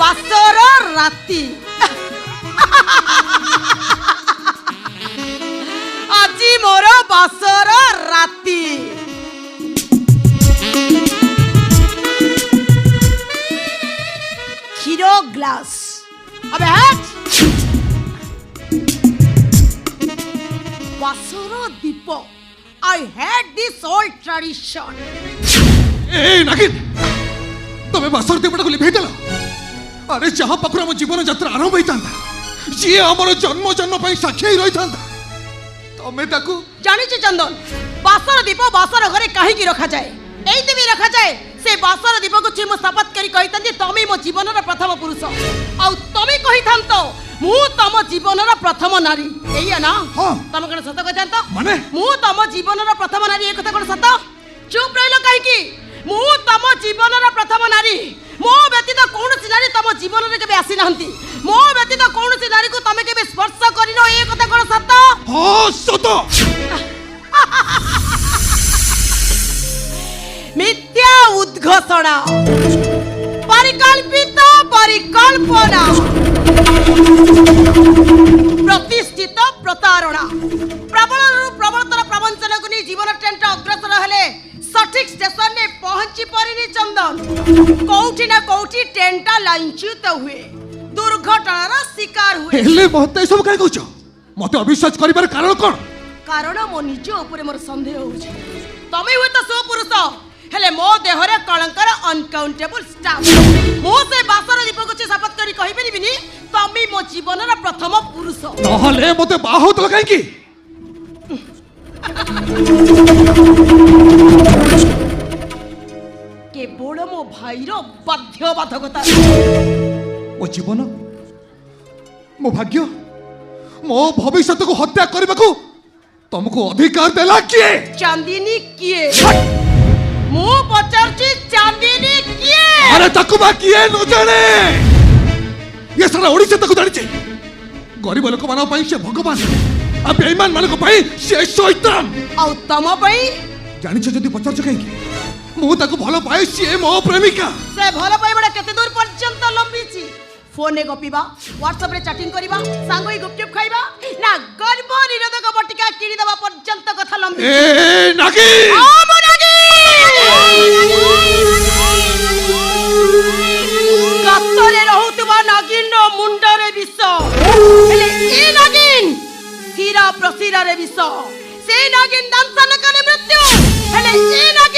বাসর রাতি আজি মোর বাসর রাতি ক্ষীর গ্লাস আবে হ্যাঁ বাসর দীপ I had this old tradition. এই নাকি তুমি বাসর দীপটাকে লিভেই দেল আরে যাহা পাখু আমার জীবন যাত্রা আরম্ভ হইতান্তা যিয়ে আমার জন্ম জন্ম পাই সাক্ষী হই রইতান্তা তুমি তাকু জানিছি চন্দন বাসর দীপ বাসর ঘরে কাহিকি রখা যায় এইতেমি রখা যায় সে বাসর দীপকু চিমু শপথ করি কহিতান্তি তুমি মো জীবনর প্রথম পুরুষ আউ তুমি কহিতান্ত মু তম জীবনর প্রথম নারী এইয়া না তুমি কোন সত কহিতান্ত মানে মু তম জীবনর প্রথম নারী এই কথা কোন সত চুপ রইল কাহিকি মু তম জীবনর প্রথম নারী মো ব্যতীত কৌনসি নারী তম জীবନରେ কেবে আসি নাহন্তি মো ব্যতীত কৌনসি নারীକୁ তুমি কেবে স্পর্শ করিন এই কথা কোন সত সত মিথ্যা উদ্ঘোষণা পরিকল্পিত পরিকল্পনা প্রতিষ্ঠিত প্রতারণা প্রবলরু প্রবলতর প্রবঞ্চনাକୁ ନେଇ ଜୀବନ ଟ୍ରେନଟା ଅଗ୍ରସର ହେଲେ ସଠିକ ଷ୍ଟେସନରେ ପହଞ୍ଚି ପାରିନି ଚନ୍ଦନ କୋଉଠି ନା କୋଉଠି ଟ୍ରେନଟା ଲାଇନଚ୍ୟୁତ ହୁଏ ଦୁର୍ଘଟଣାର ଶିକାର ହୁଏ ହେଲେ ମତେ ଏସବୁ କାଇଁ କହୁଛ ମତେ ଅବିଶ୍ୱାସ କରିବାର କାରଣ କ'ଣ କାରଣ ମୋ ନିଜ ଉପରେ ମୋର ସନ୍ଦେହ ହେଉଛି ତମେ ହୁଏତ ସୁପୁରୁଷ ହେଲେ ମୋ ଦେହରେ କଳଙ୍କର ଅନକାଉଣ୍ଟେବଲ ଷ୍ଟାମ୍ପ ମୁଁ ସେ ବାସର ଦୀପକୁ ଶପଥ କରି କହିପାରିବିନି ତମେ ମୋ ଜୀବନର ପ୍ରଥମ ପୁରୁଷ ତାହେଲେ ମତେ ବାହା ହଉଥିଲ କାହିଁକି କେବଳ ମୋ ଭାଇର ବାଧ୍ୟବାଧକତା ମୋ ଜୀବନ ମୋ ଭାଗ୍ୟ ମୋ ଭବିଷ୍ୟତକୁ ହତ୍ୟା କରିବାକୁ ତମକୁ ଅଧିକାର ଦେଲା କିଏ ଚାନ୍ଦିନୀ କିଏ ମୁଁ ପଚାରୁଛି ଚାନ୍ଦିନୀ କିଏ ଆରେ ତାକୁ ବା କିଏ ନ ଜାଣେ ଏ ସାରା ଓଡ଼ିଶା ତାକୁ ଜାଣିଛି ଗରିବ ଲୋକମାନଙ୍କ ପାଇଁ ସେ ଭଗବାନ ଆଉ ବେଇମାନ ମାନଙ୍କ ପାଇଁ ସେ ଶୈତାନ ଆଉ ତମ ପାଇଁ ଜାଣିଛ ଯଦି ପଚାରୁଛ କାହିଁକି ମୁଁ ତାକୁ ଭଲ ପାଏ ସିଏ ମୋ ପ୍ରେମିକା ସେ ଭଲ ପାଇବାଟା କେତେ ଦୂର ପର୍ଯ୍ୟନ୍ତ ଲମ୍ବିଛି ଫୋନରେ ଗପିବା ହ୍ୱାଟ୍ସଆପରେ ଚାଟିଂ କରିବା ସାଙ୍ଗ ହୋଇ ଗୁପଚୁପ ଖାଇବା ନା ଗର୍ଭ ନିରୋଧକ ବଟିକା କିଣିଦେବା ପର୍ଯ୍ୟନ୍ତ କଥା ଲମ୍ବିଛି ଏ ନାଗି ଗାତରେ ରହୁଥିବା ନାଗିନର ମୁଣ୍ଡରେ ବିଷ ହେଲେ ଏ ନାଗିନ ଶିରା ପ୍ରଶିରାରେ ବିଷ ସେ ନାଗିନ ଦାନ୍ତନକରେ ମୃତ୍ୟୁ ହେଲେ ଏ ନାଗିନ